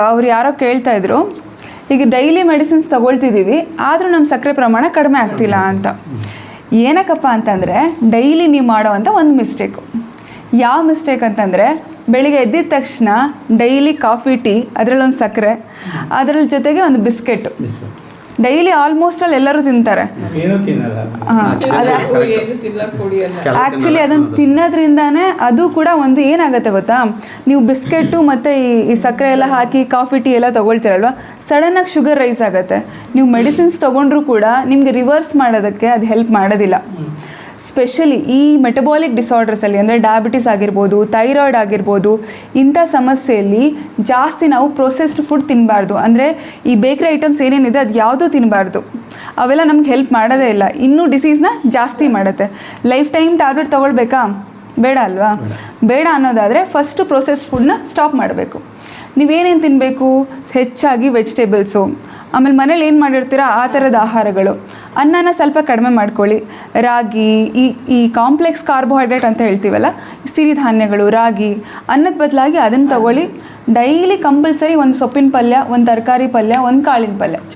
ಅವ್ರು ಯಾರೋ ಕೇಳ್ತಾ ಇದ್ರು, ಈಗ ಡೈಲಿ ಮೆಡಿಸಿನ್ಸ್ ತಗೊಳ್ತಿದ್ದೀವಿ ಆದರೂ ನಮ್ಮ ಸಕ್ಕರೆ ಪ್ರಮಾಣ ಕಡಿಮೆ ಆಗ್ತಿಲ್ಲ ಅಂತ. ಏನಕ್ಕಪ್ಪ ಅಂತಂದರೆ ಡೈಲಿ ನೀವು ಮಾಡೋವಂಥ ಒಂದು ಮಿಸ್ಟೇಕು. ಯಾವ ಮಿಸ್ಟೇಕ್ ಅಂತಂದರೆ ಬೆಳಿಗ್ಗೆ ಎದ್ದಿದ ತಕ್ಷಣ ಡೈಲಿ ಕಾಫಿ ಟೀ, ಅದರಲ್ಲೊಂದು ಸಕ್ಕರೆ, ಅದರ ಜೊತೆಗೆ ಒಂದು ಬಿಸ್ಕೆಟು ಡೈಲಿ ಆಲ್ಮೋಸ್ಟ್ ಅಲ್ಲಿ ಎಲ್ಲರೂ ತಿಂತಾರೆ. ಆ್ಯಕ್ಚುಲಿ ಅದನ್ನು ತಿನ್ನೋದ್ರಿಂದಾನೇ ಅದು ಕೂಡ ಒಂದು ಏನಾಗುತ್ತೆ ಗೊತ್ತಾ, ನೀವು ಬಿಸ್ಕೆಟು ಮತ್ತು ಈ ಸಕ್ಕರೆ ಎಲ್ಲ ಹಾಕಿ ಕಾಫಿ ಟೀ ಎಲ್ಲ ತೊಗೊಳ್ತೀರಲ್ವ, ಸಡನ್ನಾಗಿ ಶುಗರ್ ರೈಸ್ ಆಗುತ್ತೆ. ನೀವು ಮೆಡಿಸಿನ್ಸ್ ತೊಗೊಂಡ್ರೂ ಕೂಡ ನಿಮಗೆ ರಿವರ್ಸ್ ಮಾಡೋದಕ್ಕೆ ಅದು ಹೆಲ್ಪ್ ಮಾಡೋದಿಲ್ಲ. ಸ್ಪೆಷಲಿ ಈ ಮೆಟಬಾಲಿಕ್ ಡಿಸಾರ್ಡರ್ಸಲ್ಲಿ ಅಂದರೆ ಡಯಾಬಿಟಿಸ್ ಆಗಿರ್ಬೋದು, ಥೈರಾಯ್ಡ್ ಆಗಿರ್ಬೋದು, ಇಂಥ ಸಮಸ್ಯೆಯಲ್ಲಿ ಜಾಸ್ತಿ ನಾವು ಪ್ರೊಸೆಸ್ಡ್ ಫುಡ್ ತಿನ್ನಬಾರ್ದು. ಅಂದರೆ ಈ ಬೇಕ್ರಿ ಐಟಮ್ಸ್ ಏನೇನಿದೆ ಅದು ಯಾವುದೂ ತಿನ್ನಬಾರ್ದು. ಅವೆಲ್ಲ ನಮ್ಗೆ ಹೆಲ್ಪ್ ಮಾಡೋದೇ ಇಲ್ಲ, ಇನ್ನೂ ಡಿಸೀಸ್ನ ಜಾಸ್ತಿ ಮಾಡುತ್ತೆ. ಲೈಫ್ ಟೈಮ್ ಟ್ಯಾಬ್ಲೆಟ್ ತೊಗೊಳ್ಬೇಕಾ? ಬೇಡ ಅಲ್ವಾ? ಬೇಡ ಅನ್ನೋದಾದರೆ ಫಸ್ಟು ಪ್ರೊಸೆಸ್ಡ್ ಫುಡ್ನ ಸ್ಟಾಪ್ ಮಾಡಬೇಕು. ನೀವೇನೇನು ತಿನ್ನಬೇಕು? ಹೆಚ್ಚಾಗಿ ವೆಜಿಟೇಬಲ್ಸು, ಆಮೇಲೆ ಮನೇಲಿ ಏನು ಮಾಡಿರ್ತೀರ ಆ ಥರದ ಆಹಾರಗಳು. ಅನ್ನನ ಸ್ವಲ್ಪ ಕಡಿಮೆ ಮಾಡ್ಕೊಳ್ಳಿ. ರಾಗಿ, ಈ ಕಾಂಪ್ಲೆಕ್ಸ್ ಕಾರ್ಬೋಹೈಡ್ರೇಟ್ ಅಂತ ಹೇಳ್ತೀವಲ್ಲ, ಸಿರಿಧಾನ್ಯಗಳು, ರಾಗಿ, ಅನ್ನದ ಬದಲಾಗಿ ಅದನ್ನು ತಗೊಳ್ಳಿ. ಡೈಲಿ ಕಂಪಲ್ಸರಿ ಒಂದು ಸೊಪ್ಪಿನ ಪಲ್ಯ, ಒಂದು ತರಕಾರಿ ಪಲ್ಯ, ಒಂದು ಕಾಳಿನ ಪಲ್ಯ.